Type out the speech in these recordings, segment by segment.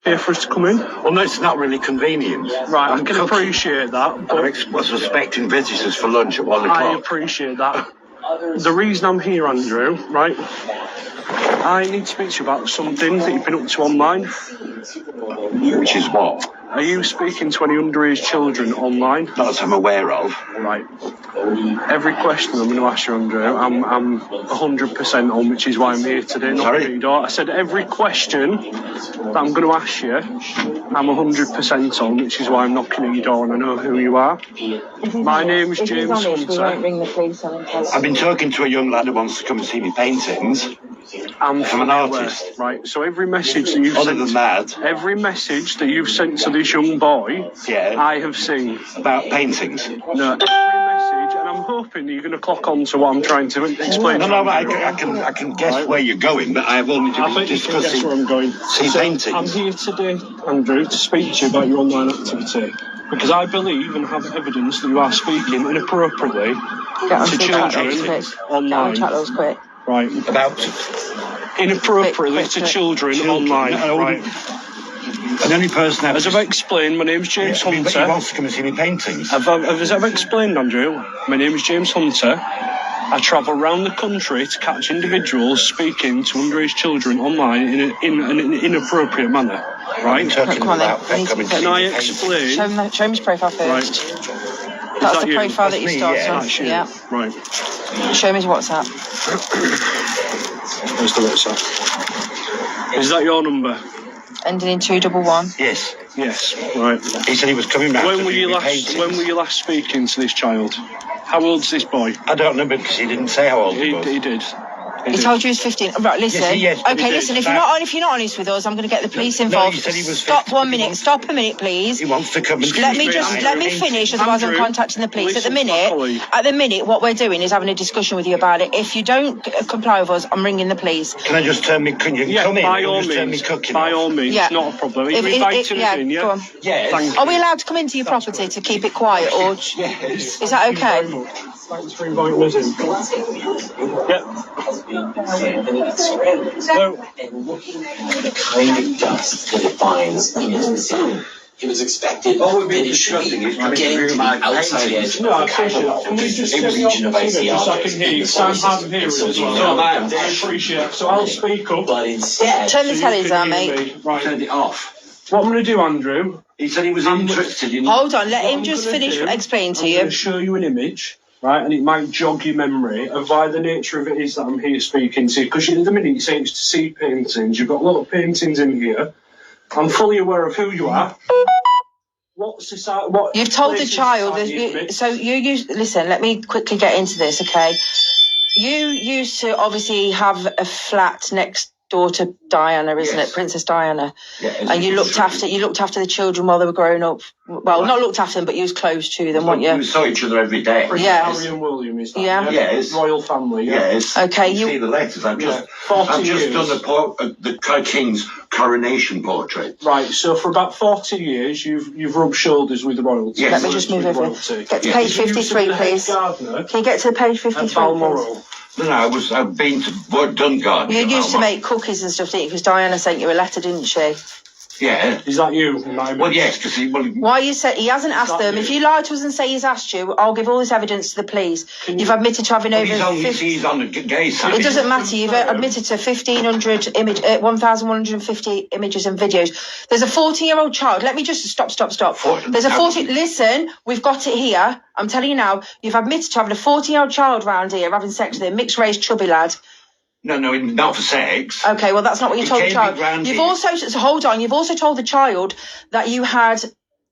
here for us to come in? Well, no, it's not really convenient. Right, I can appreciate that. But I was expecting visitors for lunch at 1 o'clock. I appreciate that. The reason I'm here, Andrew, right, I need to speak to you about something that you've been up to online. Which is what? Are you speaking to any underage children online? Not that I'm aware of. Right. Every question I'm going to ask you, Andrew, I'm 100% on, which is why I'm here today. Sorry? I said every question that I'm going to ask you, I'm 100% on, which is why I'm knocking at your door and I know who you are. My name is James Hunter. We won't ring the police on him. I've been talking to a young lad who wants to come and see me paintings. I'm an artist. Right, so every message that you've Other sent... than that... Every message that you've sent to this young boy, Yeah. I have seen. About paintings? No, every message, and I'm hoping that you're going to clock on to what I'm trying to explain. No, I can guess where you're going, but I have only to be discussing... where I'm going. See paintings. I'm here today, Andrew, to speak to you about your online activity. Because I believe and have evidence that you are speaking inappropriately to children online. Get on those quick. Right. About... Inappropriately to children online. Right. And the only person As I've explained, my name's James Hunter. But he wants to come and see me paintings. As I've explained, Andrew, my name is James Hunter. I travel around the country to catch individuals speaking to underage children online in an inappropriate manner. Right? Come on then. Can I explain? Show him his profile first. Right. That's the profile that you started on. That's you. Yeah. Right. Show him his WhatsApp. Where's the WhatsApp? Is that your number? Ending in 211. Yes. Yes. Right. He said he was coming round. When were you last speaking to this child? How old's this boy? I don't know because he didn't say how old he was. He did. He told you he was 15. Right, listen. Yes, okay, listen. If you're not honest with us, I'm going to get the police involved. No, he said he was Stop 15. 1 minute. Stop a minute, please. He wants to come and let me finish. Otherwise, I'm contacting the police. At the minute, what we're doing is having a discussion with you about it. If you don't comply with us, I'm ringing the police. Can I just turn me? Can you come in? By all means. By all means. Yeah. Not a problem. If you inviting us in, yeah. Go on. Yes. Are we allowed to come into your property to keep it quiet, or Yes. is that okay? Thanks for inviting us in. So, the kind of dust that it binds in its vicinity. It was expected that it should be getting to the outside edge of the catalogue region of ICR. I appreciate it. So I'll speak up. But instead, Turn the telly down, mate. Right. Turned it off. What I'm going to do, Andrew... He said he was interested in... Hold on, let him just finish explaining to you. I'm going to show you an image, right, and it might jog your memory of why the nature of it is that I'm here speaking to you. Because in the minute you say it's to see paintings, you've got a lot of paintings in here. I'm fully aware of who you are. What's this? What You've told the child that listen, let me quickly get into this, okay? You used to obviously have a flat next door to Diana, isn't it? Princess Diana. Yeah, and you looked after the children while they were growing up. Well, not looked after them, but you was close to them, weren't you? We saw each other every day. Harry and William, is that? Yeah. Yes. Royal family, yeah. Yes. Okay, you see the letters. I've just done the King's coronation portrait. Right, so for about 40 years, you've rubbed shoulders with the royalty. Yes. Let me just move over. Get to page 53, please. Can you get to page 53, please? No, I've been to Dungarden. You used to make cookies and stuff, didn't you? Because Diana sent you a letter, didn't she? Yeah. Is that you? Well, yes, because Why you said he hasn't asked them? If you lie to us and say he's asked you, I'll give all this evidence to the police. You've admitted to having over... He's on the gay side. It doesn't matter. You've admitted to 1,150 images and videos. There's a 14-year-old child. Let me just stop. There's a 14... Listen, we've got it here. I'm telling you now. You've admitted to having a 14-year-old child round here, having sex with a mixed-race chubby lad. No, not for sex. Okay, well, that's not what you told the child. You've also told the child that you had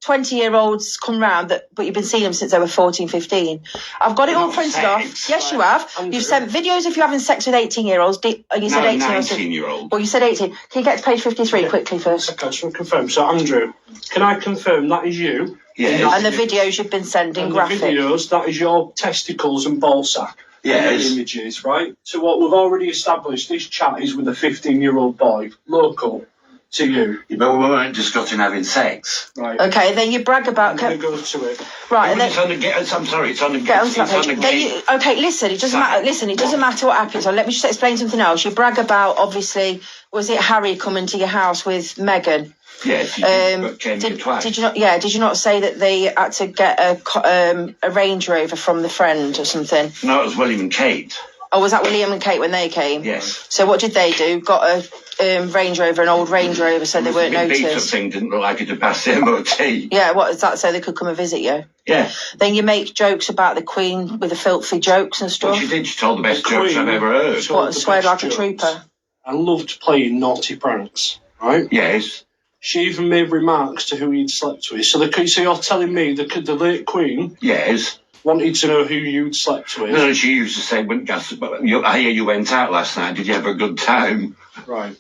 20-year-olds come round, but you've been seeing them since they were 14, 15. I've got it all printed off. Yes, you have. Andrew. You've sent videos of you having sex with 18-year-olds. You said 18 19-year-old. Well, you said 18. Can you get to page 53 quickly first? Okay, just want to confirm. So, Andrew, can I confirm that is you? Yes. And the videos you've been sending graphic. The videos, that is your testicles and ball sack. Yes. Images, right? So what we've already established, this chat is with a 15-year-old boy, local. to you. Yeah, but we weren't discussing having sex. Right. Okay, then you brag about. I'm going to go to it. Right, and then. It's on the I'm sorry, it's on the Get onto that it's on page. the Then you, okay, listen, it doesn't matter. Listen, it doesn't matter what happens. So let me just explain something else. You brag about, obviously, was it Harry coming to your house with Meghan? Yes, you came here twice. Did you not? Yeah, did you not say that they had to get a Range Rover from the friend or something? No, it was William and Kate. Oh, was that William and Kate when they came? Yes. So what did they do? Got a Range Rover, an old Range Rover, so they weren't The noticed. thing didn't look like it had passed the MOT. Yeah, what is that? So they could come and visit you? Yeah. Then you make jokes about the Queen with the filthy jokes and stuff. Well, she did. She told the best The jokes Queen I've ever heard. told What, the sweared best like a jokes. trooper? I loved playing naughty pranks, right? Yes. She even made remarks to who he'd slept with. So you're telling me the late Queen Yes. wanted to know who you'd slept with? No, she used to say, I hear you went out last night. Did you have a good time? Right.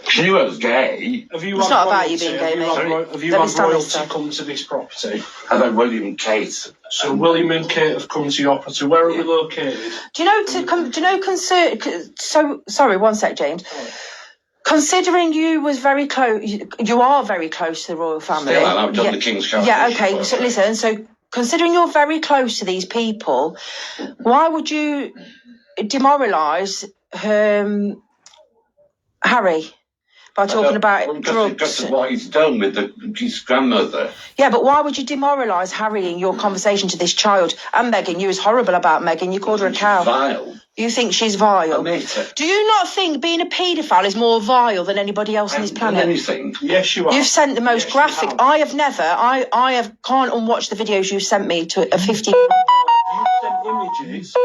She knew I was gay. Have you It's had not about royalty? you being gay, mate. Have you Let me had stand this royalty side. come to this property? I've had William and Kate. So William and Kate have come to your property. Where are we located? Do you know, so, sorry, one sec, James. Considering you was very close, you are very close to the royal family. Still, I've done the King's Coronation. Yeah, okay, so listen, so considering you're very close to these people, why would you demoralise Harry by talking about drugs? Because of what he's done with his grandmother. Yeah, but why would you demoralise Harry in your conversation to this child? And Meghan, you was horrible about Meghan. You called her a cow. Vile. You think she's vile. Admit it. Do you not think being a paedophile is more vile than anybody else on this planet? Anything. Yes, you are. You've sent the most Yes, graphic. you have. I have never. I have can't unwatch the videos you've sent me to a 15-year-old. You sent images.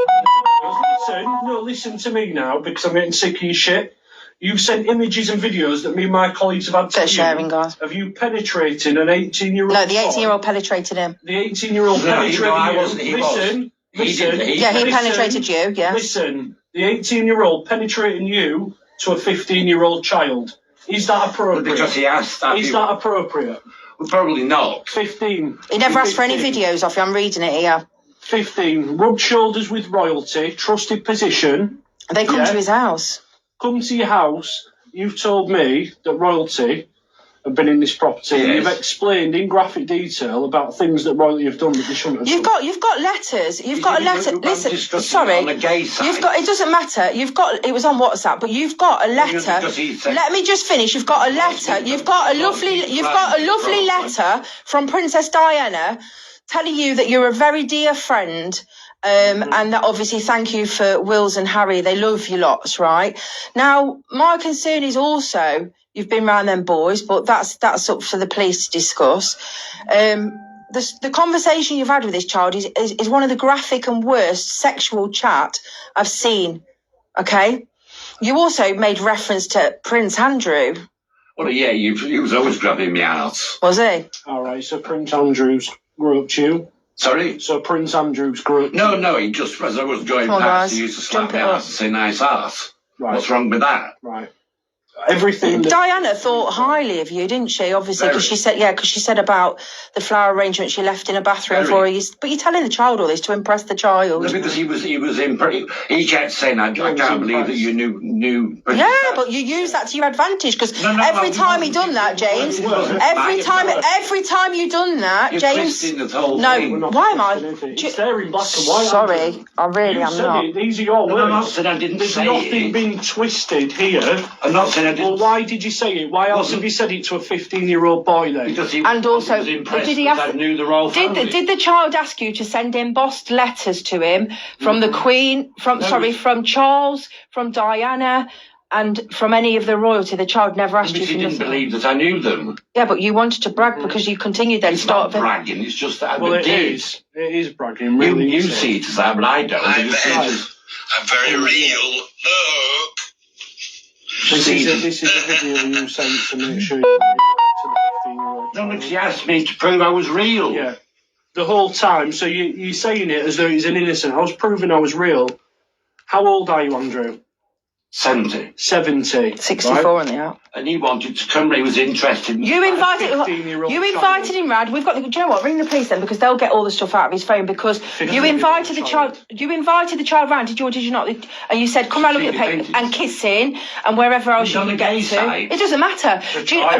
Listen to me now, because I'm getting sick of your shit. You've sent images and videos that me and my colleagues have had to Bit of sharing, guys. Have you penetrated an 18-year-old? No, the 18-year-old penetrated him. The 18-year-old No, penetrated I you. wasn't, he was. Listen. He didn't. Yeah, he Listen. penetrated you. Yeah. Listen, the 18-year-old penetrating you to a 15-year-old child. Is that appropriate? Because he asked that. Is that appropriate? Well, probably not. 15. He never asked for any 15. videos off you. I'm reading it here. 15. Rubbed shoulders with royalty, trusted position. They come to his house. Come to your house. You've told me that royalty have been in this property. Yes. And you've explained in graphic detail about things that royalty have done that they shouldn't have You've done. got letters. You've got a letter. Listen, sorry. On the gay side. You've got. It doesn't matter. You've got. It was on WhatsApp, but you've got a letter. Because he said- Let me just finish. You've got a letter. You've got a lovely. You've got a lovely letter from Princess Diana, telling you that you're a very dear friend. And that obviously thank you for Wills and Harry. They love you lots, right? Now, my concern is also you've been around them boys, but that's up for the police to discuss. The conversation you've had with this child is one of the graphic and worst sexual chat I've seen. Okay, you also made reference to Prince Andrew. Well, yeah, he was always grabbing me ass. Was he? All right, so Prince Andrew's groped you. Sorry? So Prince Andrew's groped No, he just, as I was going Come on, past, guys. he used to slap Jump me it up. ass and say nice ass. Right. What's wrong with that? Right. Everything that... Diana thought highly of you, didn't she? Obviously, because she said about the flower arrangement she left in a bathroom for you. But you're telling the child all this to impress the child. No, because he was in pretty. He kept saying, "I can't believe that you knew." Yeah, but you use that to your advantage because No, every no, time no, he done that, James. it wasn't. Every time you done that, You're James. twisting the whole No, thing. We're not why am I? twisting anything. It's there in black and white. Sorry, Andrew. I really You am said not. it. These are your No, words. I'm not saying I didn't There's say nothing it. being twisted here. I'm not saying I didn't. Well, why did you say it? Why else have you said it to a 15-year-old boy then? Because he, And also, he was impressed did he because ask- I knew the royal family. Did the child ask you to send embossed letters to him from the Queen, from Charles, from Diana, and from any of the royalty? The child never asked you Because for he didn't nothing. believe that I knew them. Yeah, but you wanted to brag because you continued then It's start. not bragging. It's just that Well, I it did. is. It is bragging, really. You isn't it? see it as that, but I don't. I I just see it bet. as- I'm very real. Look. This See, is a video you sent to make sure you react to the 15-year-old. No, look, she asked me to prove I was real. Yeah. The whole time. So you're saying it as though he's an innocent. I was proving I was real. How old are you, Andrew? 70. 70. 64 on the app. And he wanted to come, he was interested in... You invited child. him, Rad. We've got the. Do you know what? Ring the police then, because they'll get all the stuff out of his phone. Because you invited the child. You invited the child round, did you or did you not? And you said, "Come round, look at the paper," and kissing and wherever else you can get to. It doesn't matter.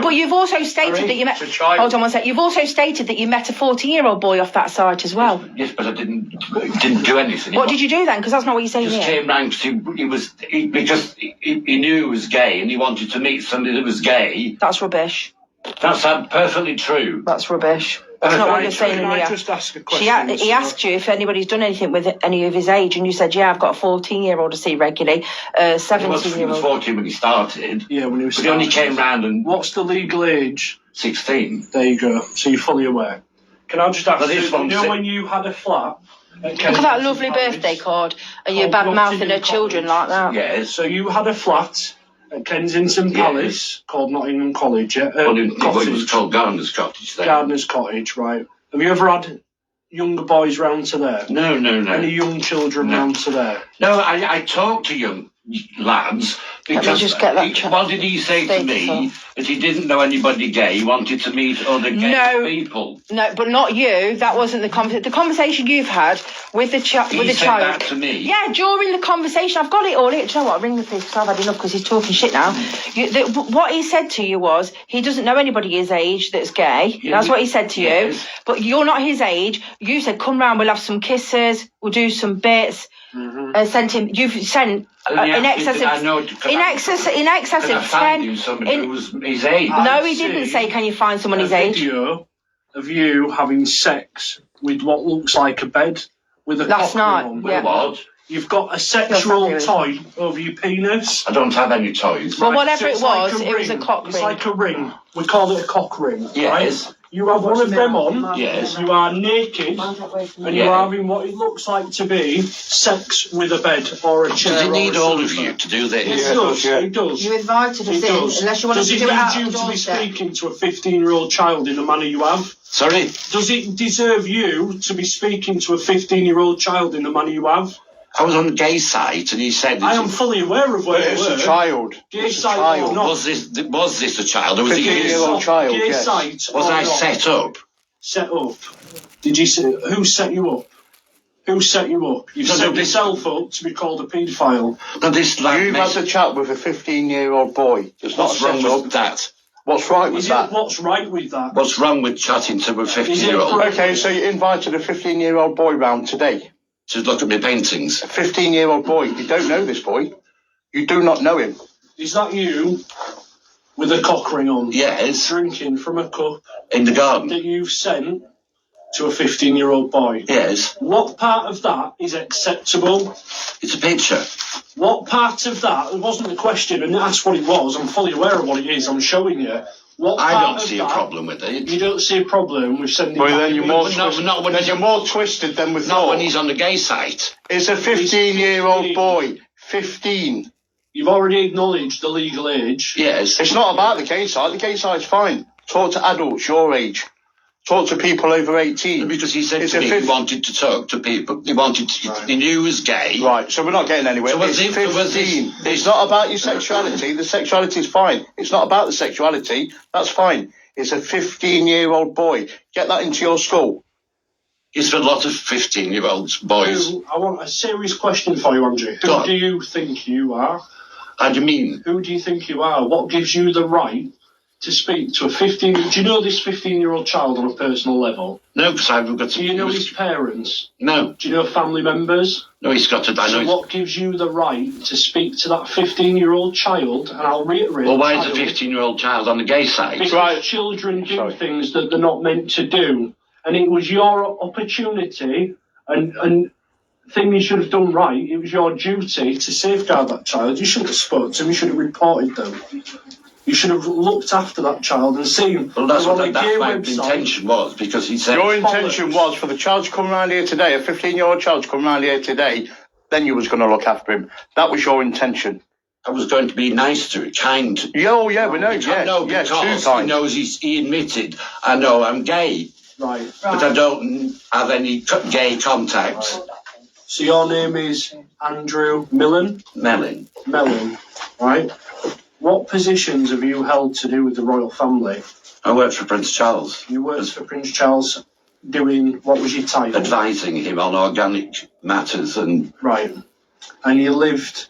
But you've also stated that you met. Hold on one sec. You've also stated that you met a 14-year-old boy off that site as well. Yes, but I didn't do anything. What did you do then? Because that's not what you're saying Just here. came round because he knew he was gay and he wanted to meet somebody that was gay. That's rubbish. That's perfectly true. That's rubbish. That's not what you're saying in Can I here. just ask a question? He asked you if anybody's done anything with any of his age, and you said, "Yeah, I've got a 14-year-old to see regularly, He was 17-year-old." 14 when he started. Yeah, when he was. But he only came round and... What's the legal age? 16. There you go. So you're fully aware. Can I just ask But this you, one's when you had a flat... Look at that lovely birthday card, and you're bad mouthing her children like that. Yes. So you had a flat at Kensington Palace called Nottingham College, yeah? Well, it was called Gardener's Cottage then. Gardener's Cottage, right. Have you ever had younger boys round to there? No. Any young children round to there? No, I talked to young lads because... Let me just get that what did he say to me? That he didn't know anybody gay, he wanted to meet other gay people. No, but not you. That wasn't the conversation. The conversation you've had with the child. He said that to me. Yeah, during the conversation, I've got it all here. Do you know what? Ring the police because I've had enough because he's talking shit now. What he said to you was he doesn't know anybody his age that's gay. Yeah, that's what he said to you. Yes. But you're not his age. You said, "Come round, we'll have some kisses, we'll do some bits." Sent him. You've sent in excess of 10. Somebody who was his age. No, he didn't say, "Can you find someone his age?" Video of you having sex with what looks like a bed with a Last cock night, on. yeah. What? You've got a sexual toy over your penis. I don't have any toys. Well, whatever it's it was, like it was a cock It's ring. like a ring. We call it a cock ring. Yes. Right? You have one of them on. Yes. You are naked, and you're having what it looks like to be sex with a bed or a chair. Does it or need a all of sofa. you to do this? It does. It does. You invited us It in, does. unless you want Does to it do it out need of you the to be doorstep. speaking to a 15-year-old child in the manner you have? Sorry? Does it deserve you to be speaking to a 15-year-old child in the manner you have? I was on the gay site and he said... I am fully aware of where you It's were. a child. Gay It's a site child. or not. Was this a child? Or was it 15-year-old child, Gay yes. site Was or I not? set up? Set up? Did you say... Who set you up? Who set you up? You No, set no, this- yourself up to be called a paedophile. No, this lad... You've had a chat with a 15-year-old boy. It's not What's wrong set up. with that? What's right with that? What's right with that? What's wrong with chatting to a 15-year-old? correct? Okay, so you invited a 15-year-old boy round today. To look at my paintings? A 15-year-old boy. You don't know this boy. You do not know him. Is that you with a cock ring on? Yes. Drinking from a cup In the garden? that you've sent to a 15-year-old boy? Yes. What part of that is acceptable? It's a picture. What part of that? It wasn't the question, and that's what it was. I'm fully aware of what it is. I'm showing you. What I part don't of see a that- problem with it. You don't see a problem with sending. Well, back then you're a more video? twisted. not when Then he's- you're more twisted than we Not thought. when he's on the gay site. It's a 15-year-old boy. 15. You've already acknowledged the legal age. Yes. It's not about the gay side. The gay side's fine. Talk to adults your age. Talk to people over 18. Because he said It's to a me fif- he wanted to talk to people. He wanted to, he knew he was gay. Right, so we're not getting anywhere. So was It's it- was 15. this- It's not about your sexuality. The sexuality is fine. It's not about the sexuality. That's fine. It's a 15-year-old boy. Get that into your school. It's for a lot of 15-year-olds, boys. I want a serious question for you, Andrew. Go Who on. do you think you are? How do you mean? Who do you think you are? What gives you the right to speak to a 15... Do you know this 15-year-old child on a personal level? No, because I've got to... Do you know his parents? No. Do you know family members? No, he's got to... I know So he's... what gives you the right to speak to that 15-year-old child? And I'll reiterate... Well, why is a child, 15-year-old child on the gay site? Because Right. children do Sorry. things that they're not meant to do. And it was your opportunity and thing you should have done right. It was your duty to safeguard that child. You shouldn't have spoken to them. You should have reported them. You should have looked after that child and seen... Well, that's they're on what a that's gay my website. intention was, because he said... Your intention was for the child to come around here today, a 15-year-old child to come around here today, then you was going to look after him. That was your intention. I was going to be nice to it, kind. Yeah, oh, yeah, we know. Yeah, No, yeah, because too he kind. knows he admitted, I know I'm gay, Right. but I don't have any gay contacts. So your name is Andrew Mellin? Mellin. Mellin, right? What positions have you held to do with the royal family? I worked for Prince Charles. You worked for Prince Charles doing, what was your title? Advising him on organic matters and... Right. And you lived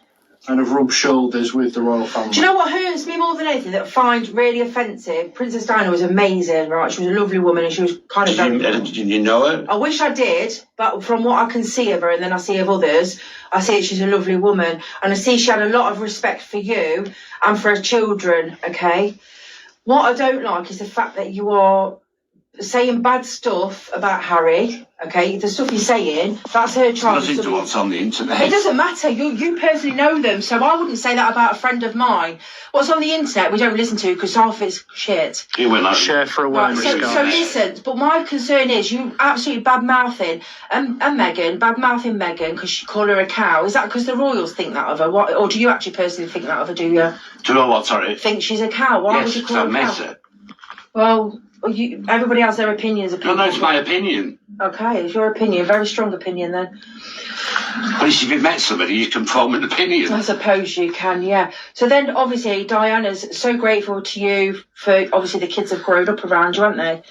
and have rubbed shoulders with the royal family. Do you know what hurts me more than anything that I find really offensive? Princess Diana was amazing, right? She was a lovely woman and she was kind of Did you know her? I wish I did, but from what I can see of her and then I see of others, I see she's a lovely woman. And I see she had a lot of respect for you and for her children, okay? What I don't like is the fact that you are saying bad stuff about Harry, okay? The stuff you're saying, that's her child. Nothing to what's on the internet. It doesn't matter. You personally know them, so I wouldn't say that about a friend of mine. What's on the internet we don't listen to because half it's shit. You went out. Share for Right, awareness, so guys. listen, but my concern is you absolutely bad-mouthing and Meghan, bad-mouthing Meghan because she called her a cow. Is that because the royals think that of her? What, or do you actually personally think that of her, do you? Do you know what, sorry? Think she's a cow? Why would you call her a I've met cow? her. Well, everybody has their opinions. No, it's my opinion. Okay, it's your opinion. Very strong opinion then. But if you've met somebody, you can form an opinion. I suppose you can, yeah. So then, obviously, Diana's so grateful to you for, obviously, the kids have grown up around you, haven't they?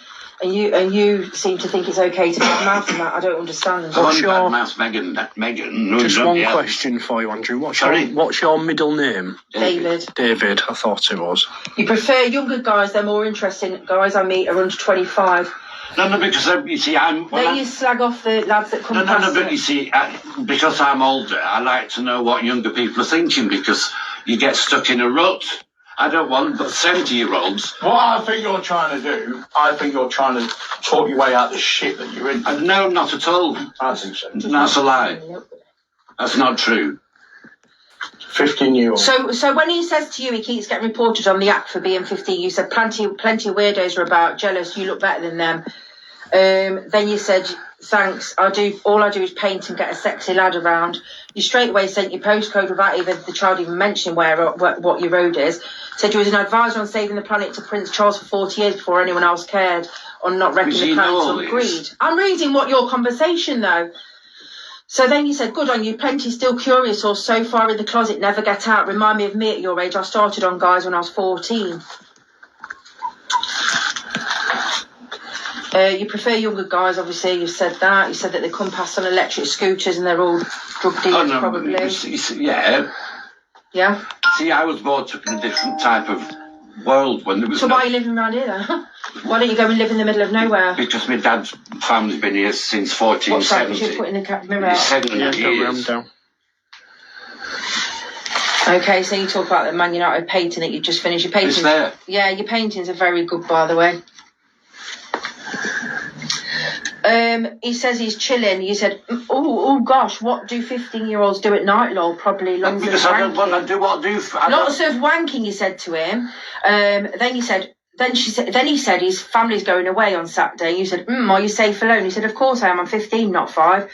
And you seem to think it's okay to mouth them that. I don't understand. What's your... Meghan. Just one question for you, Andrew. What's your middle name? David. David, I thought it was. You prefer younger guys, they're more interesting. Guys I meet are under 25. No, because you see, You slag off the lads that come past. No, but you see, because I'm older, I like to know what younger people are thinking because you get stuck in a rut. I don't want 70-year-olds. What I think you're trying to do, I think you're trying to talk your way out of the shit that you're in. No, not at all. I think so. That's a lie. That's not true. 15-year-old. So when he says to you he keeps getting reported on the act for being 15, you said plenty of weirdos are about, jealous, you look better than them. Then you said, thanks, all I do is paint and get a sexy lad around. You straight away sent your postcode without even the child even mentioning what your road is. Said you was an advisor on saving the planet to Prince Charles for 40 years before anyone else cared on not wrecking the planet on greed. I'm reading what your conversation though. So then you said, good on you, plenty still curious or so far in the closet, never get out. Remind me of me at your age. I started on guys when I was 14. You prefer younger guys, obviously, you've said that. You said that they come past on electric scooters and they're all drug dealers, probably. Yeah. Yeah? See, I was brought up in a different type of world when there was... So why are you living around here then? Why don't you go and live in the middle of nowhere? Because my dad's family's been here since 1470. What's that? You should put in the mirror out. 700 years. Okay, so you talk about the Man United painting that you just finished. Your paintings, It's there. Yeah, your paintings are very good, by the way. He says he's chilling. You said, oh gosh, what do 15-year-olds do at night, lol? Probably lots of Because I don't wanking. want to do what I do. Lots of wanking, you said to him. Then he said his family's going away on Saturday. You said, are you safe alone? He said, of course I am. I'm 15, not 5.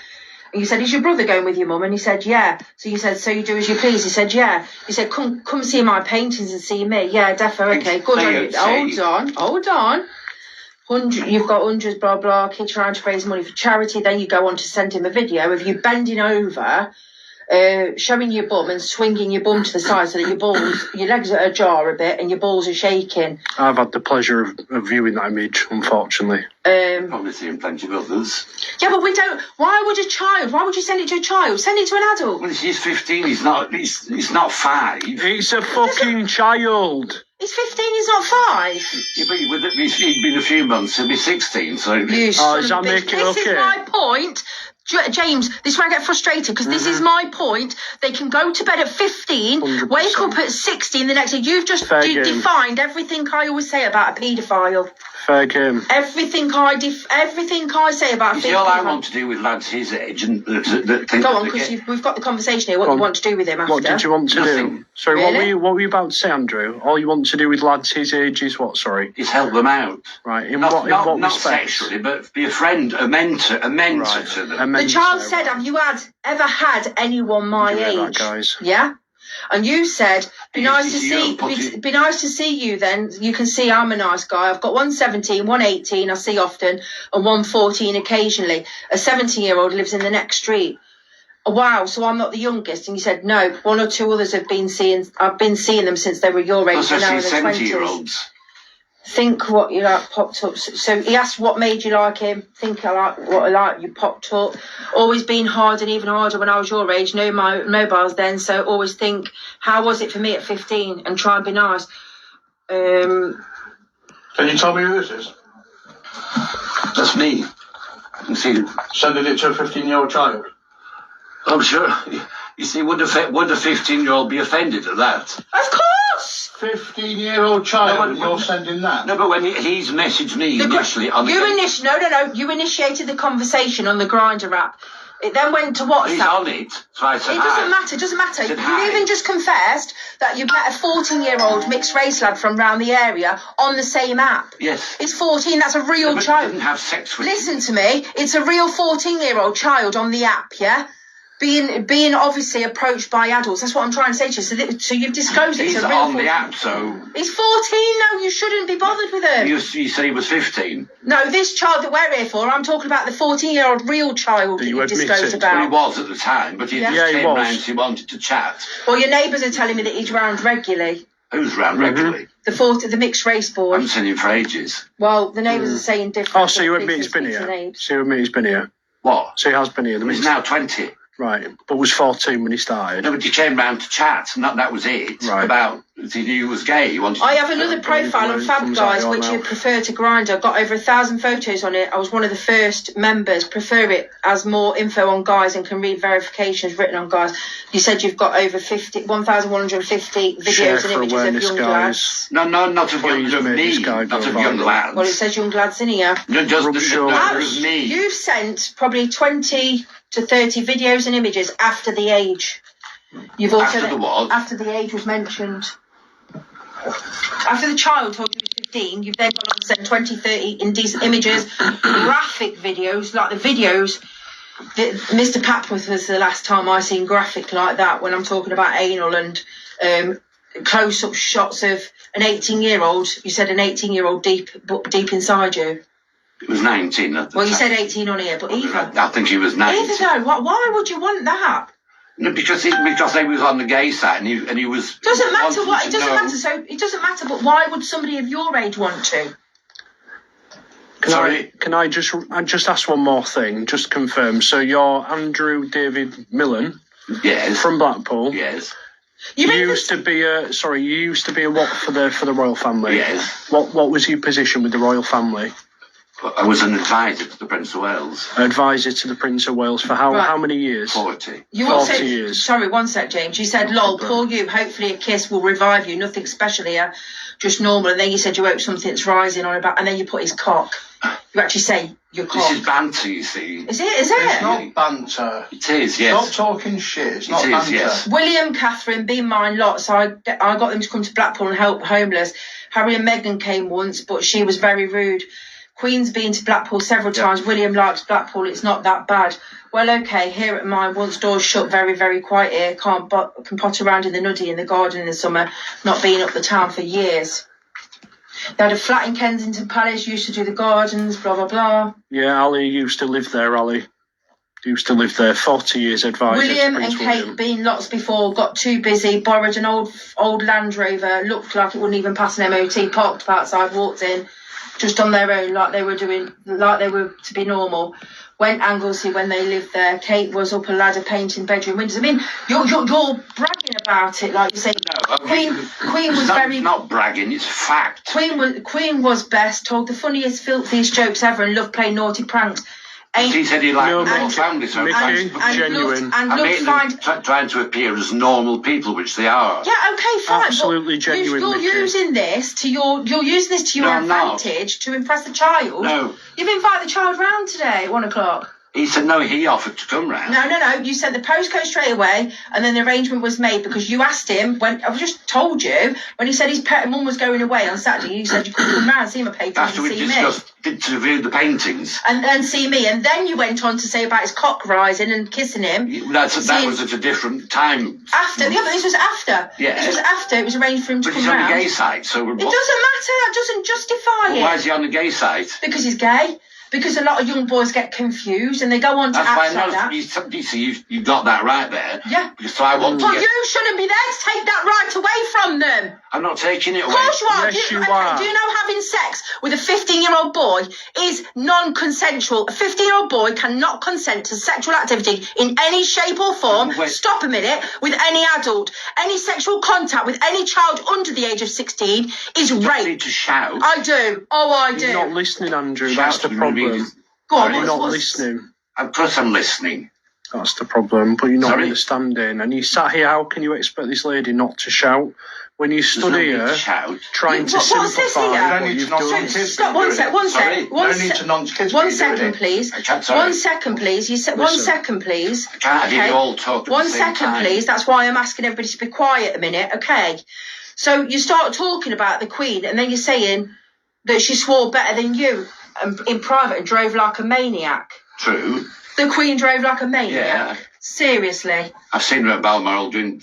And you said, is your brother going with your mum? And he said, yeah. So you said, so you do as you please? He said, yeah. He said, come see my paintings and see me. Yeah, defo. Okay, good on you. Hold on. You've got hundreds, blah, blah, kids trying to raise money for charity. Then you go on to send him a video of you bending over, showing your bum and swinging your bum to the side so that your legs are ajar a bit and your balls are shaking. I've had the pleasure of viewing that image, unfortunately. Probably seen plenty of others. Yeah, but we don't. Why would you send it to a child? Send it to an adult. Well, he's 15. He's not 5. It's a fucking child. He's 15, he's not 5. Yeah, but he's been a few months. He'll be 16. So This is my point. James, this is where I get frustrated because this is my point. They can go to bed at 15, 100%. wake up at 16 the next day. You've just defined everything I always say about a paedophile. Fair game. Everything I say about a see, all I want to do with lads his age and go on, because we've got the conversation here. What you want to do with him after? What did you want to Nothing. do? Sorry, Really? what were you about to say, Andrew? All you want to do with lads his age is what? Sorry. is help them out. Right. In Not what respect? sexually, but be a friend, a mentor Right. to them. The child said, have you ever had anyone my Did you hear age? that, guys? Yeah. And you said, be nice Yes, to see you then. You can see I'm a nice guy. I've got 117, 118 I see often, and 114 occasionally. A 17-year-old lives in the next street. wow, so I'm not the youngest? And you said, no, one or two others I've been seeing them since they were your age. Plus, Now I in see their 70-year-olds. Think what you like popped up. So he asked what made you like him. Think I like what I like. You popped up. Always been hard and even harder when I was your age. No mobiles then. So always think, how was it for me at 15? And try and be nice. Can you tell me who this is? That's me. I can see. Sending it to a 15-year-old child? I'm sure. You see, would a 15-year-old be offended at that? Of course. 15-year-old child, you're sending that? No, but when he's messaged me initially on the... You initiated the conversation on the Grindr app. It then went to WhatsApp. He's on it, so I said It doesn't matter. Said You hi. even just confessed that you met a 14-year-old mixed race lad from round the area on the same app. Yes. It's 14, that's a real But child. didn't have sex with him. Listen to me, it's a real 14-year-old child on the app, yeah? Being obviously approached by adults. That's what I'm trying to say to you. So you've disclosed it. He's It's a real on 14. the app, so... He's 14 now, you shouldn't be bothered with him. You said he was 15. No, this child that we're here for, I'm talking about the 14-year-old real child that you you admitted. disclosed Well, he about. was at the time, but he Yeah. just Yeah, he came was. round, he wanted to chat. Well, your neighbours are telling me that he's round regularly. Who's round regularly? The mixed race boy. I haven't seen him for ages. Well, the neighbours are saying different. Oh, so you admit he's been Speaks in here? age. So you admit he's been here? What? So he has been here? He's now 20. Right, but was 14 when he started? No, but he came round to chat, and that was it. Right. About, he knew he was gay. He wanted I have another profile on Fab comes Guys, out which now. you prefer to Grindr. Got over 1,000 photos on it. I was one of the first members. Prefer it as more info on guys and can read verifications written on guys. You said you've got over 1,150 Share videos for and images of awareness, young guys. lads. No, not of Please young, of make this me, guy not go of young viral. lads. Well, it says young lads in here. No, just Rupture. of me. You've sent probably 20 to 30 videos and images after the age. You've also After the what? After the age was mentioned. After the child told you he was 15, you've then gone on to send 20, 30 indecent images, graphic videos, like the videos. Mr. Papworth was the last time I seen graphic like that when I'm talking about anal and close-up shots of an 18-year-old. You said an 18-year-old deep inside you. He was 19 at the Well, you time. said 18 on here, but either. I think he was 19. Either though, why would you want that? No, because he was on the gay side, and he was. Doesn't matter what. wanted It to doesn't know- matter. So it doesn't matter. But why would somebody of your age want to? Can I just ask one more thing? Just confirm. So you're Andrew David Mellin Yes. from Blackpool. Yes. You used to be a what for the royal family? Yes. What was your position with the royal family? I was an advisor to the Prince of Wales. Advisor to the Prince of Wales for how Right. many years? 40. You 40 also, years. sorry, one sec, James. You said, lol, poor you, hopefully a kiss will revive you. Nothing special here, just normal. And then you said you hope something's rising on about, and then you put his cock. You actually say your cock. This is banter, you see. Is it? It's not banter. It is, yes. Stop talking shit. It's not It is, banter. yes. William, Catherine, be mine lot. So I got them to come to Blackpool and help homeless. Harry and Meghan came once, but she was very rude. Queen's been to Blackpool several times. William likes Blackpool. It's not that bad. Well, okay, here at mine, once doors shut, very, very quiet here. Can pot around in the nuddy in the garden in the summer. Not been up the town for years. They had a flat in Kensington Palace, used to do the gardens, blah, blah, blah. Yeah, Ali used to live there, Ali. Used to live there, 40 years advisor William to Prince and Kate William. been lots before, got too busy, borrowed an old Land Rover, looked like it wouldn't even pass an MOT, parked up outside, walked in, just on their own, like they were to be normal. Went Anglesey when they lived there. Kate was up a ladder painting bedroom windows. I mean, you're bragging about it, like you say. No, Queen was it's very. not bragging, it's fact. Queen was best. Told the funniest, filthiest jokes ever, and loved playing naughty pranks. He said he liked No, the royal and- family, so Mickey, thanks. genuine. And I loved mean, find. trying to appear as normal people, which they are. Yeah, okay, fine. Absolutely but genuine, You're Mickey. using this to your No, I'm not. advantage to impress the child. No. You've invited the child round today at 1 o'clock. He said no, he offered to come round. No. You sent the postcode straight away, and then the arrangement was made because you asked him when I just told you when he said his mum was going away on Saturday. You said you could come round and see my paintings After and we see me. discussed, to view the paintings. And see me, and then you went on to say about his cock rising and kissing him. That See, was at a different time. after. Yeah, but this was after. Yeah. This was after. It was arranged for him to But come he's on the round. gay side, so It doesn't matter. That doesn't justify it. why is he on the gay side? Because he's gay. because a lot of young boys get confused and they go on to That's act why like that. you see, you got that right there. Yeah. So I want to But get... you shouldn't be there to take that right away from them. I'm not taking it away. Of course you are. Yes, you okay, are. Do you know having sex with a 15-year-old boy is non-consensual? A 15-year-old boy cannot consent to sexual activity in any shape or form. Wait. Stop a minute. With any adult. Any sexual contact with any child under the age of 16 is You rape. need to shout. I do. Oh, I do. You're not listening, Andrew. Shout That's the to me, problem. really. Go on, You're not what's- listening. Of course I'm listening. That's the problem. But you're not Sorry? understanding. And you sat here. How can you expect this lady not to shout when you There's stood no need here to shout. trying to What's this simplify here? You don't what need you've to knock done? on kids. Stop, one sec, one Sorry, sec, one no need sec. to nonce kids. One when you're doing second, it. please. I can't, sorry. 1 second, please. You said 1 Listen. second, please. I can't hear you all talk at One the same second, time. please. That's why I'm asking everybody to be quiet a minute, okay? So you start talking about the Queen, and then you're saying that she swore better than you in private and drove like a maniac. True. The Queen drove like a maniac. Yeah. Seriously. I've seen her at Balmoral doing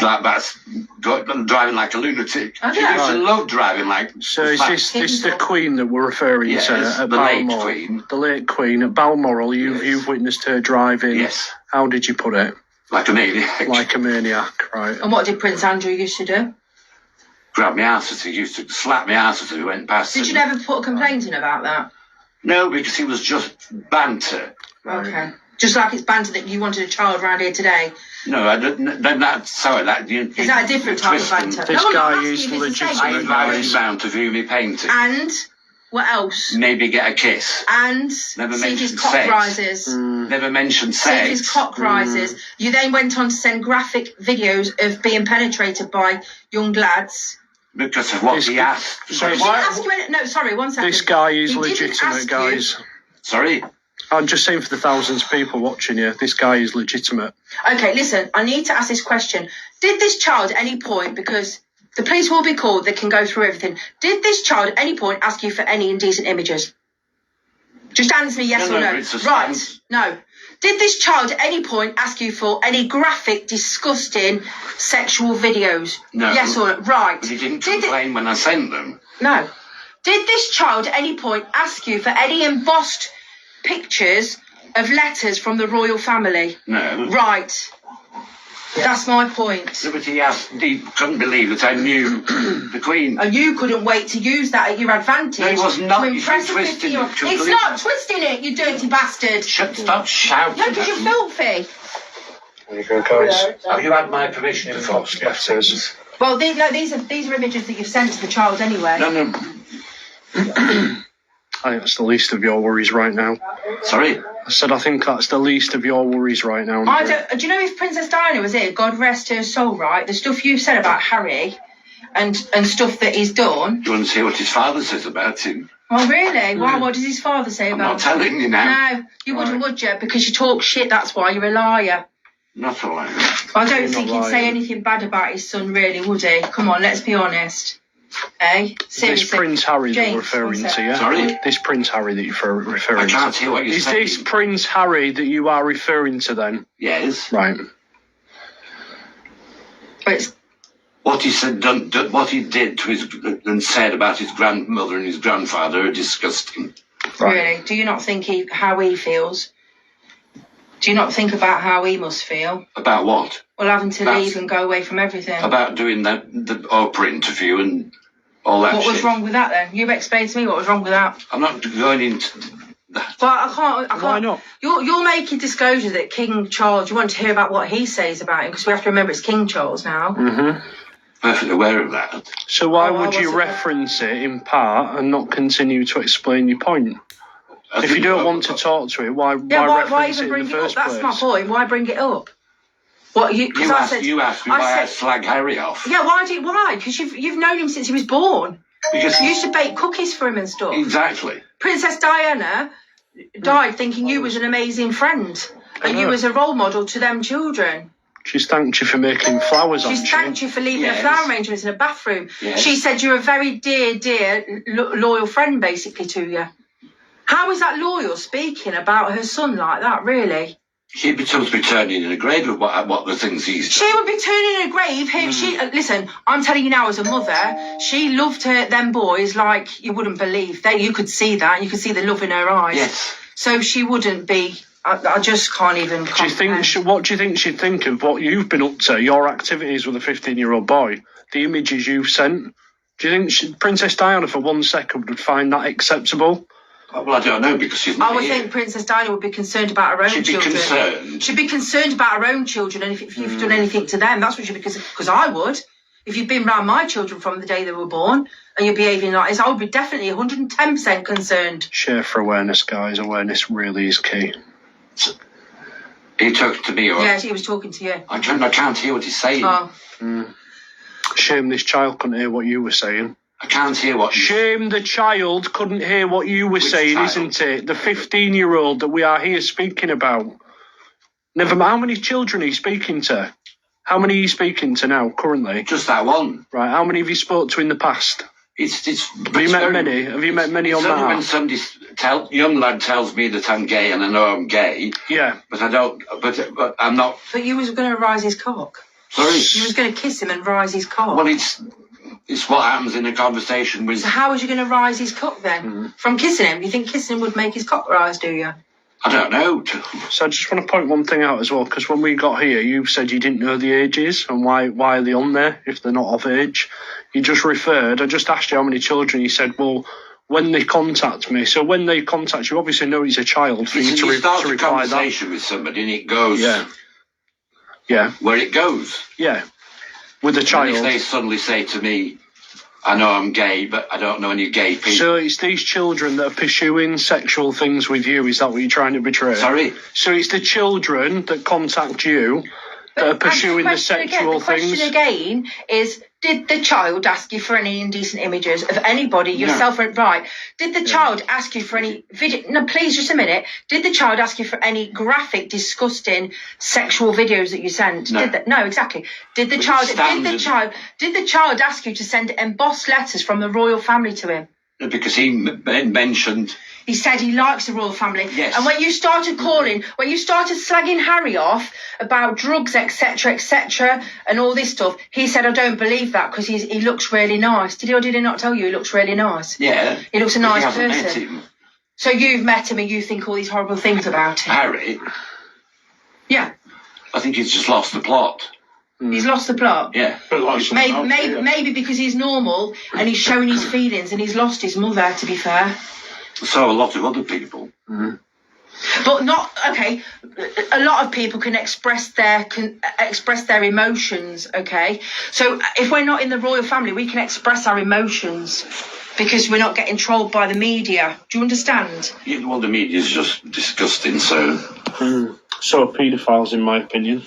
that's driving like a lunatic. Oh, She yeah. used to love driving like... So is this the Queen that we're referring Yes, to at the late Balmoral? Queen. The late Queen at Balmoral. You've witnessed her driving. Yes. How did you put it? Like a maniac. Like a maniac, right? And what did Prince Andrew used to do? Grab me ass as he used to slap me ass as he went past. Did you never put a complaint in about that? No, because he was just banter. Okay. Just like it's banter that you wanted a child around here today. No, I don't. Sorry, that Is that a different type of banter? This No, I'm not guy asking is if it's the legitimate, same. I invited him round to view me painting. And what else? Maybe get a kiss. And Never see if his mentioned cock sex. rises. Never mentioned See if sex. his cock rises. You then went on to send graphic videos of being penetrated by young lads. Because of what This- he asked. So Did he ask you any- no, sorry, 1 second. this guy is He didn't ask legitimate, you- guys. Sorry? I'm just saying for the thousands of people watching you, this guy is legitimate. Okay, listen, I need to ask this question. Did this child at any point, because the police will be called, they can go through everything, did this child at any point ask you for any indecent images? Just answer me yes No, or no, no. it's a Right, stance. no. Did this child at any point ask you for any graphic, disgusting sexual videos? No. Yes or no? Right. But he didn't Did it- complain when I sent them. No. Did this child at any point ask you for any embossed pictures of letters from the royal family? No. Right. That's my point. No, but he couldn't believe that I knew the Queen. And you couldn't wait to use that at your advantage. No, it was not. To You impress a twisted it 50-year-old. It's completely. not twisting it, you dirty bastard. Stop shouting. No, because you're filthy. There you go, guys. Have you had my permission before? Letters. Well, these are images that you've sent to the child anyway. No. I think that's the least of your worries right now. Sorry? I said I think that's the least of your worries right now. I Andrew. don't. Do you know if Princess Diana was here? God rest her soul. Right, the stuff you said about Harry, and stuff that he's done. Do you want to hear what his father says about him? Oh really? Why? What does his father say I'm about not telling you now. No, you wouldn't, would you? Because you talk shit. That's why you're a liar. Not a liar. I don't You're think not he'd say lying. anything bad about his son, really, would he? Come on, let's be honest. Eh? This Seriously. Prince Harry that James, we're referring one to, sec. yeah? Sorry? This Prince Harry that you're referring I to. can't hear what you're Is saying. this Prince Harry that you are referring to then? Yes. Right. But it's, What he said, what he did to his and said about his grandmother and his grandfather are disgusting. Right. really, do you not think how he feels? Do you not think about how he must feel? About what? Well, having to That's- leave and go away from everything. About doing the Oprah interview and all that What shit. was wrong with that then? You explain to me what was wrong with that. I'm not going into that. But I can't. Why not? You're making disclosure that King Charles. You want to hear about what he says about him because we have to remember it's King Charles now. Mm-hmm. Perfectly aware of that. So why Oh, I would you wasn't- reference it in part and not continue to explain your point? I If you think- don't want to talk to it, why Yeah, why reference even it bring in it the up? first That's place? my point. Why bring it up? What you? Because You I asked, said. you asked me I why I said- slag Harry off. Yeah, why? Because you've known him since he was born. Because You used to bake cookies for him and stuff. exactly. Princess Diana died thinking you was an amazing friend and you know. was a role model to them children. She's thanked you for making flowers, She's hasn't thanked she? you for leaving Yes. her flower arrangements in a bathroom. Yes. She said you're a very dear, loyal friend, basically, to you. How is that loyal speaking about her son like that, really? She'd be supposed to be turning in a grave of what the things he's She would be turning in a grave. Listen, I'm telling you now, as a mother, she loved them boys like you wouldn't believe. You could see that. You could see the love in her eyes. Yes. So she wouldn't be. I just can't even. What do you think she'd think of what you've been up to? Your activities with a 15-year-old boy, the images you've sent. Do you think Princess Diana for 1 second would find that acceptable? Well, I don't know, because she's not I would here. think Princess Diana would be concerned about her own children. She'd be concerned about her own children, and if you've done anything to them, that's what she'd be concerned. Because I would. If you've been around my children from the day they were born, and you're behaving like this, I would be definitely 110% concerned. Share for awareness, guys. Awareness really is key. He talking to me, or? Yeah, he was talking to you. I can't hear what he's saying. Oh. Shame this child couldn't hear what you were saying. I can't hear what Shame the child couldn't hear what you were saying, child? isn't it? The 15-year-old that we are here speaking about. Never mind. How many children are you speaking to? How many are you speaking to now, currently? Just that one. Right. How many have you spoke to in the past? It's Have you met many? Have you met many on that? When somebody young lad tells me that I'm gay, and I know I'm gay. Yeah. But I don't. But I'm not. But you was going to rise his cock. Sorry. You was going to kiss him and rise his cock. Well, it's what happens in a conversation with. So how was you going to rise his cock then? From kissing him? You think kissing him would make his cock rise, do you? I don't know. So I just want to point one thing out as well, because when we got here, you said you didn't know the ages and why are they on there if they're not of age. You just referred. I just asked you how many children. You said, well, when they contact me. So when they contact you, obviously know he's a child for you to start reply a conversation with somebody and it goes. Yeah. Where it goes. Yeah. With a child. And if they suddenly say to me, I know I'm gay, but I don't know any gay people. So it's these children that are pursuing sexual things with you. Is that what you're trying to portray? Sorry? So it's the children that contact you that are pursuing the sexual things. The question again is, did the child ask you for any indecent images of anybody, yourself, right? Did the child ask you for any video? No, please, just a minute. Did the child ask you for any graphic, disgusting sexual videos that you sent? No. No, exactly. Did the child ask you to send embossed letters from the royal family to him? Because he mentioned. He said he likes the royal family. Yes. And when you started slagging Harry off about drugs, etc., and all this stuff, he said, I don't believe that because he looks really nice. Did he or did he not tell you he looks really nice? Yeah. He looks a nice he hasn't person. Met him. So you've met him and you think all these horrible things about him? Harry? Yeah. I think he's just lost the plot. He's lost the plot? Yeah. Maybe because he's normal and he's showing his feelings and he's lost his mother, to be fair. So a lot of other people. But not okay. A lot of people can express their emotions. Okay, so if we're not in the royal family, we can express our emotions because we're not getting trolled by the media. Do you understand? Yeah, well, the media is just disgusting. So So pedophiles, in my opinion.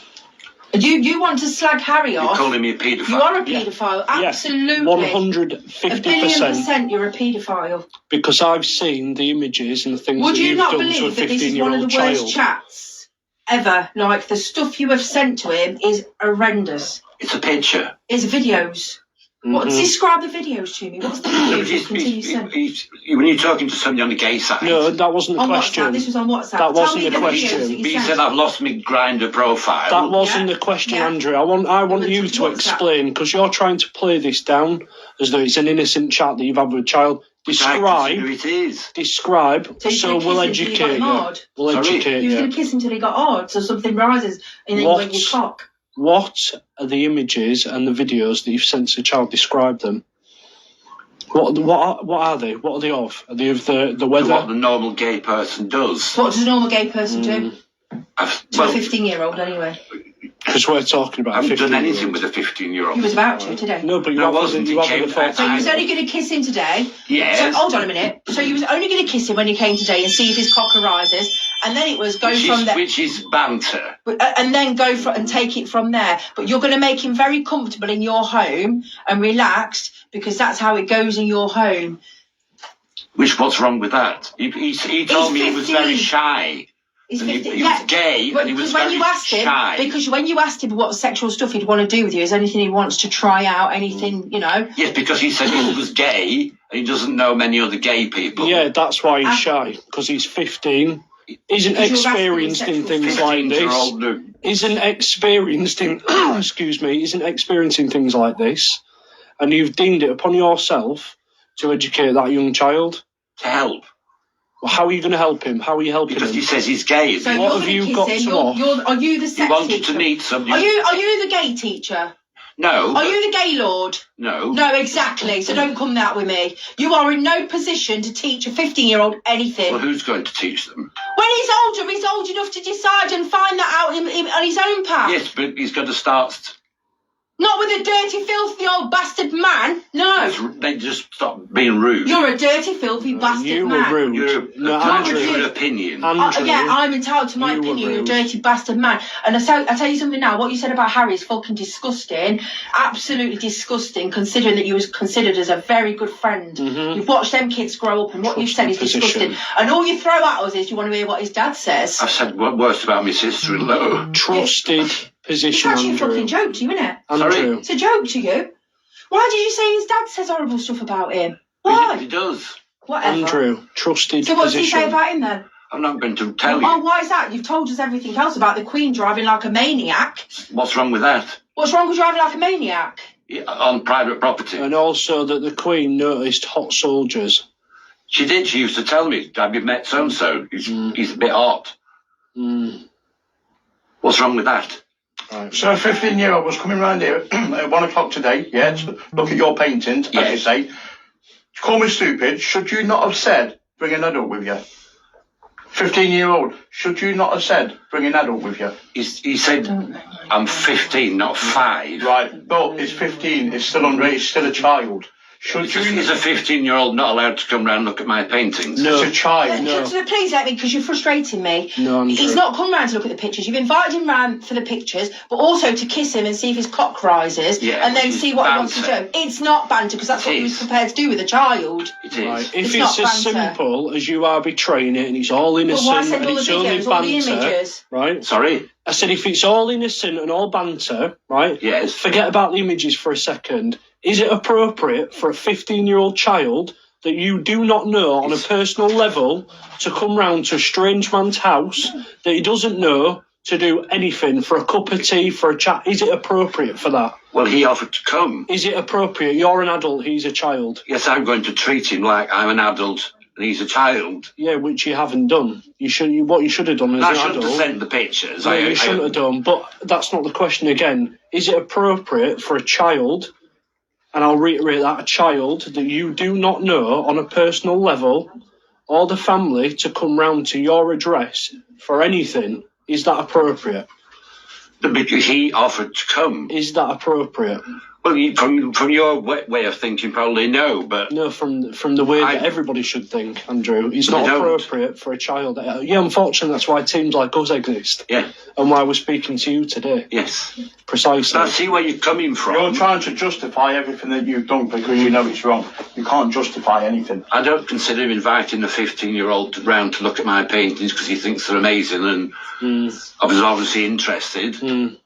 You want to slag Harry off? You're calling me a paedophile. You are a paedophile, absolutely. 150%. You're a paedophile. Because I've seen the images and the things Would that you you've not done to a believe that this is one of 15-year-old the worst child. chats ever? Like, the stuff you have sent to him is horrendous. It's a picture. It's videos. What, describe the videos to me. What's the videos When you're talking to somebody on the gay side. No, that wasn't the question. WhatsApp. This was on WhatsApp. That wasn't Tell me the question. videos that He you said I've lost my Grindr profile. That wasn't the question, Andrew. I want you to explain, because you're trying to play this down as though it's an innocent chat that you've had with a child. Describe. It is. Describe. So we'll educate you. We'll educate you. you. You're going to kiss him till he got hard, so something rises and then you went your cock. What are the images and the videos that you've sent to the child? Describe them. What are they? What are they of? Are they of the weather? What the normal gay person does. What does a normal gay person do? To a 15-year-old, anyway. Because we're talking about. I haven't done anything with a 15-year-old. He was about to today. No, but you haven't. You haven't thought. So you was only going to kiss him today. Yes. So hold on a minute. So you was only going to kiss him when you came today and see if his cock arises, and then it was from there. Which is banter. And then and take it from there. But you're going to make him very comfortable in your home and relaxed because that's how it goes in your home. What's wrong with that? He told me he was very shy. He's 15. He was gay and he was very shy. Because when you asked him what sexual stuff he'd want to do with you, is anything he wants to try out, anything, you know? Yes, because he said he was gay and he doesn't know many other gay people. Yeah, that's why he's shy, because he's 15 isn't experienced in things like 15-year-old this, isn't experienced in, isn't experiencing things like this, and you've deemed it upon yourself to educate that young child. To help. Well, how are you going to help him? How are you helping Because him? he says he's gay. So What you're have you gonna got kiss him. to off? Are you the He sex wanted teacher? to meet somebody. Are you the gay teacher? No. Are you the gay lord? No. No, exactly. So don't come that with me. You are in no position to teach a 15-year-old anything. Well, who's going to teach them? When he's older, he's old enough to decide and find that out on his own path. Yes, but he's going to start. Not with a dirty, filthy old bastard man. No. They just stop being rude. You're a dirty, filthy bastard You man. were rude. You're No, entitled Andrew. to your opinion. Andrew. Yeah, I'm entitled to my You were opinion, you rude. dirty bastard man. And I tell you something now, what you said about Harry is fucking disgusting. Absolutely disgusting, considering that you was considered as a very good friend. You've watched them kids grow up, and what you've said is Trusted disgusting. position. And all you throw at us is you want to hear what his dad says. I've said worse about my sister-in-law. Trusted It's position, actually a Andrew. fucking joke to you, isn't it? Andrew. It's a joke to you. Why do you say his dad says horrible stuff about him? Why? He does. Whatever. Andrew, trusted So what does he position. say about him then? I'm not going to tell Oh, you. why is that? You've told us everything else about the Queen driving like a maniac. What's wrong with that? What's wrong with driving like a maniac? On private property. And also that the Queen noticed hot soldiers. She did. She used to tell me, have you met so-and-so? He's a bit hot. What's wrong with that? Right. So a 15-year-old was coming round here at 1 o'clock today, yeah, to look at your paintings, as you Yes. say. Call me stupid. Should you not have said, bring an adult with you? 15-year-old, should you not have said, bring an adult with you? He said, I'm 15, not 5. Right, but it's 15, it's still underage, it's still a child. Should you... Is a 15-year-old not allowed to come round and look at my paintings? No. It's a child. No. So please let me, because you're frustrating me. No, Andrew. He's not come round to look at the pictures. You've invited him round for the pictures, but also to kiss him and see if his cock rises, Yeah, and then which is see what he wants to banter. do. It's not banter, because that's what he was prepared to do with a child. It is. Right. It's If it's, not as banter. simple as you are betraying it and it's all But innocent why send and all the it's only videos, all the banter, images? right? Sorry? I said if it's all innocent and all banter, right? Yes. Forget about the images for a second. Is it appropriate for a 15-year-old child that you do not know on a personal level to come round to a strange man's house that he doesn't know to do anything for a cup of tea, for a chat? Is it appropriate for that? Well, he offered to come. Is it appropriate? You're an adult, he's a child. Yes, I'm going to treat him like I'm an adult and he's a child. Yeah, which you haven't done. What you should have done as I an shouldn't adult. have sent the pictures. No, you shouldn't have done, but that's not the question again. Is it appropriate for a child, and I'll reiterate that, a child that you do not know on a personal level, or the family, to come round to your address for anything? Is that appropriate? Because he offered to come. Is that appropriate? Well, from your way of thinking, probably no, but No, from the way that I- everybody should think, Andrew. It's I not don't. appropriate for a child. Yeah, unfortunately, that's why teams like us exist, yeah, and why we're speaking to you today. yes. Precisely. I see where you're coming from. You're trying to justify everything that you've done because you know it's wrong. You can't justify anything. I don't consider inviting a 15-year-old round to look at my paintings because he thinks they're amazing and I was obviously interested. It's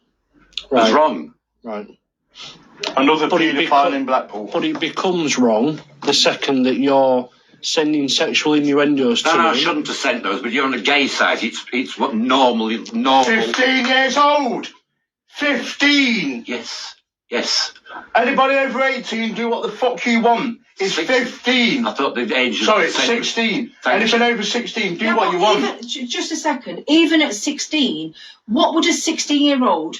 Right. wrong. Right. Another But it paedophile in Blackpool. But it becomes wrong the second that you're sending sexual innuendos to No, I him. shouldn't have sent those, but you're on a gay site. It's what normal. 15 years old! 15! Yes, yes. Anybody over 18 do what the fuck you want. It's 15. I thought the age. Sorry, was 16. Thanks. Anything over 16, do Yeah, what but you want. Just a second. Even at 16, what would a 16-year-old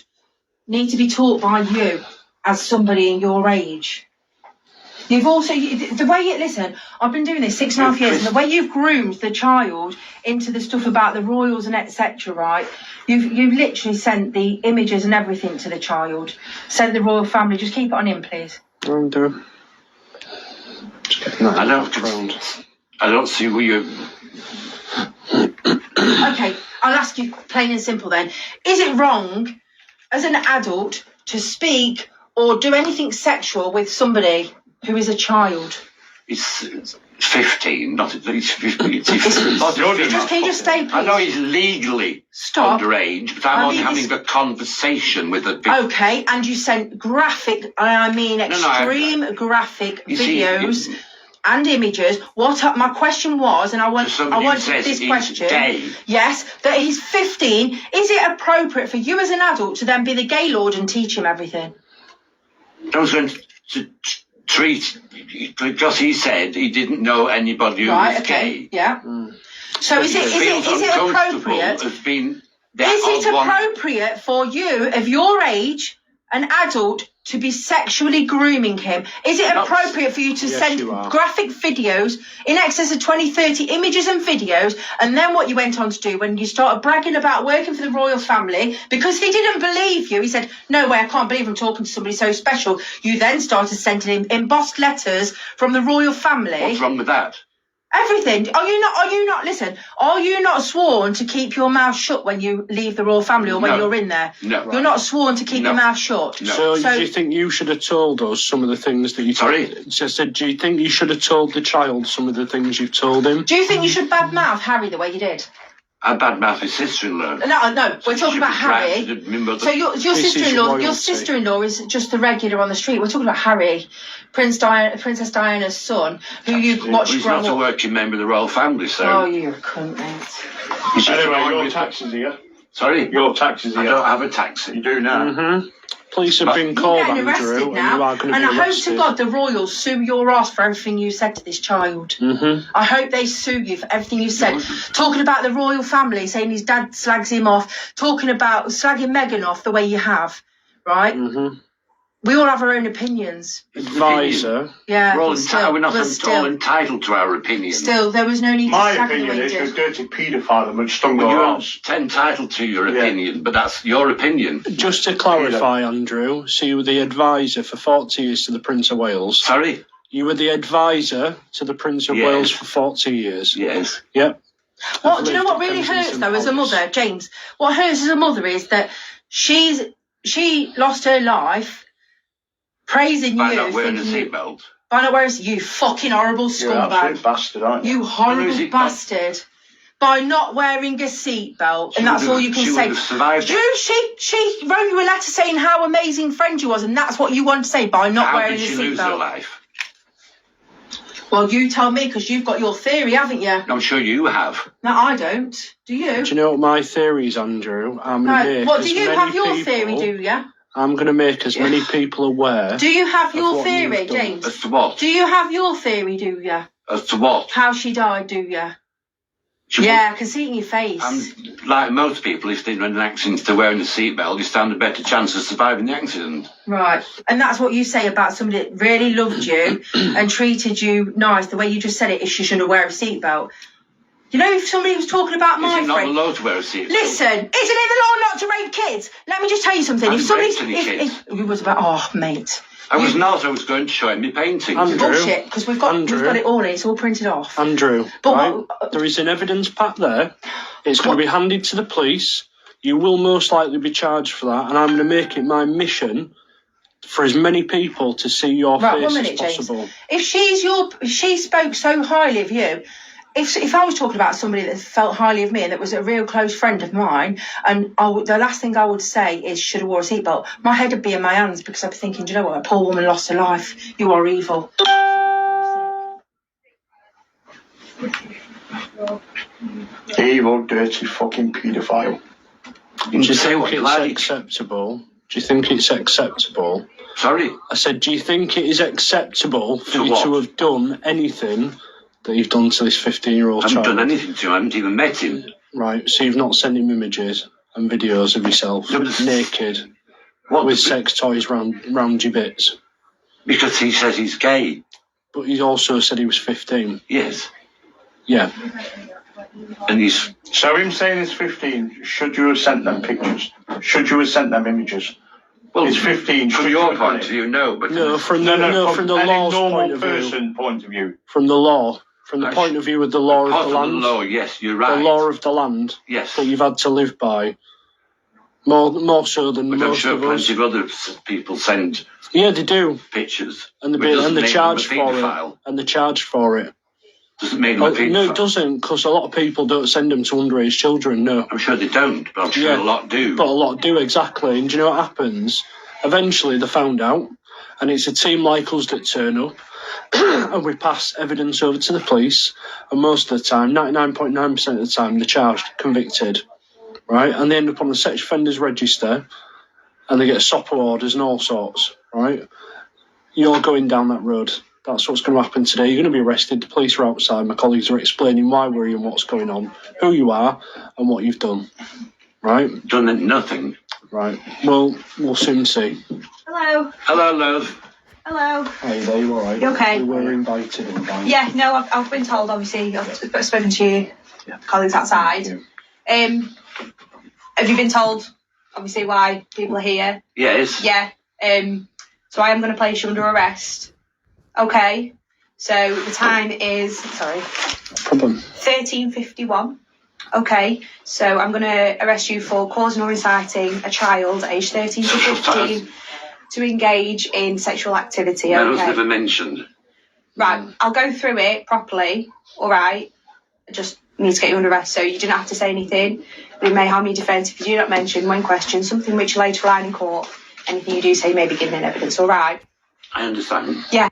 need to be taught by you as somebody in your age? You've also, the way you, listen, I've been doing this 6.5 years, and the way you've groomed the child into the stuff about the royals and etc., right? You've literally sent the images and everything to the child. Sent the royal family. Just keep it on him, please. Andrew. I don't see where you. Okay, I'll ask you plain and simple then. Is it wrong as an adult to speak or do anything sexual with somebody who is a child? It's 15, not it's 15. It's Can you just stay, please? I know he's legally Stop. underage, but I'm I only mean, having a conversation with a. Okay, and you sent graphic, and I mean extreme graphic You see, videos and images. My question was, and I want this question. Gay. Yes, that he's 15. Is it appropriate for you as an adult to then be the gay lord and teach him everything? I was going to treat, because he said he didn't know anybody who was gay. Yeah. So is it appropriate? Has been Is it appropriate for you of your age, an adult, to be sexually grooming him? Is it appropriate for you to send graphic videos in excess of 20, 30 images and videos, and then what you went on to do when you started bragging about working for the royal family, because he didn't believe you, he said, no way, I can't believe I'm talking to somebody so special. You then started sending him embossed letters from the royal family. What's wrong with that? Everything. Are you not sworn to keep your mouth shut when you leave the royal family or when you're in there? No. You're not sworn to keep your mouth shut? No. So do you think you should have told us some of the things that you said, do you think you should have told the child some of the things you've told him? Do you think you should badmouth Harry the way you did? I badmouth his sister-in-law. No, we're talking about Harry. So your sister-in-law is just the regular on the street. We're talking about Harry, Princess Diana's son, who you watched grow up. He's not a working member of the royal family, so... Oh, you're a cunt, mate. Anyway, your taxes here. Sorry? Your taxes here. I don't have a taxi. You do now. Police have been called, You're getting arrested Andrew, now, and you are going to be I hope arrested. to God the royals sue your ass for everything you said to this child. I hope they sue you for everything you said. Talking about the royal family, saying his dad slags him off, talking about slagging Meghan off the way you have, right? We all have our own opinions. Advisor. Yeah, We're but not all entitled to our opinion. Still, there was no need to My slag the opinion way is you you're a did. dirty paedophile and stung Well, your you're arse. entitled to your opinion, but that's your opinion. Just to clarify, Andrew, so you were the advisor for 40 years to the Prince of Wales. Sorry? You were the advisor to the Prince of Wales for 40 years. Yes. Yep. What do you know what really hurts though as a mother, James? What hurts as a mother is that she lost her life praising By you. not wearing a thinking seatbelt. By not wearing you fucking horrible You're an absolute scumbag. bastard, aren't you? You horrible Seatbelt. bastard. By not wearing a seatbelt, and that's all you can She say. would have survived. She wrote you a letter saying how amazing friend you was, and that's what you want to say by not How wearing did a she lose her seatbelt. life? Well, you tell me, because you've got your theory, haven't you? I'm sure you have. No, I don't. Do you? Do you know what my theory is, Andrew? I'm going to No. make What as do you many have your people, theory? Do you? I'm going to make as many people aware. Do you have of your what theory, you've done. James? As to what? Do you have your theory? Do you? As to what? How she died? Do you? She Yeah, I can see it in your face. Like most people, if they're in an accident, they're wearing a seatbelt, you stand a better chance of surviving the accident. Right, and that's what you say about somebody that really loved you and treated you nice, the way you just said it, is she shouldn't wear a seatbelt. You know, if somebody was talking about my Is it not friend... allowed to wear a seatbelt? Listen, isn't it the law not to rape kids? Let me just tell you something. I If haven't somebody's... raped any kids. It was about... Oh, mate. I was going to show him my paintings. Andrew. Bullshit, because we've got it all in. It's all printed off. Andrew, But right? There is an evidence pack there. It's going to be handed to the police. You will most likely be charged for that, and I'm going to make it my mission for as many people to see your Right, face 1 minute, as James. possible. If she spoke so highly of you, if I was talking about somebody that felt highly of me and that was a real close friend of mine, and the last thing I would say is should have wore a seatbelt, my head would be in my hands because I'd be thinking, do you know what, a poor woman lost her life. You are evil. Evil, dirty fucking paedophile. Do you say think what you it's like. acceptable? Do you think it's acceptable? Sorry? I said, do you think it is acceptable for To you what? to have done anything that you've done to this 15-year-old I haven't child? done anything to him. I haven't even met him. Right, so you've not sent him images and videos of yourself No, but- naked What? with sex toys round your bits. Because he says he's gay. But he also said he was 15. Yes. Yeah. And he's... So him saying he's 15, should you have sent them pictures? Should you have sent them images? Well, He's 15. from should your you have point done of it? view, no. But No, from the any law's normal point of view. person point of view. From the law. From the point of view of the law part of the land. the law, yes, you're right. The law of the land Yes. that you've had to live by. More so than But I'm most sure of us. plenty of other people send Yeah, they do. pictures. And Which doesn't they're make charged them a for it. paedophile. And they're charged for it. Doesn't make them a paedophile. No, it doesn't, because a lot of people don't send them to underage children, no. I'm sure they don't, but I'm sure a lot do. But a lot do, exactly. And do you know what happens? Eventually they're found out, and it's a team like us that turn up, and we pass evidence over to the police, and most of the time, 99.9% of the time, they're charged, convicted, right? And they end up on the sex offenders register, and they get SOPO orders and all sorts, right? You're going down that road. That's what's going to happen today. You're going to be arrested. The police are outside. My colleagues are explaining why we're here and what's going on, who you are, and what you've done, right? Done nothing. Right. Well, we'll soon see. Hello. Hello, love. Hello. Hey there, you all right? You okay? We were invited. Yeah, no, I've been told, obviously, I've spoken to your colleagues outside. Yeah. Have you been told, obviously, why people are here? Yes. Yeah. So I am going to place you under arrest. Okay. So the time is, No problem. 13:51. Okay. So I'm going to arrest you for causing or inciting a child aged 13 to 15 to engage in sexual activity. That was Okay. never mentioned. Right, I'll go through it properly, all right? I just need to get you under arrest, so you didn't have to say anything. But it may harm your defence if you do not mention, when questioned, something which you later lie in court. Anything you do say may be given in evidence, all right? I understand. Yeah.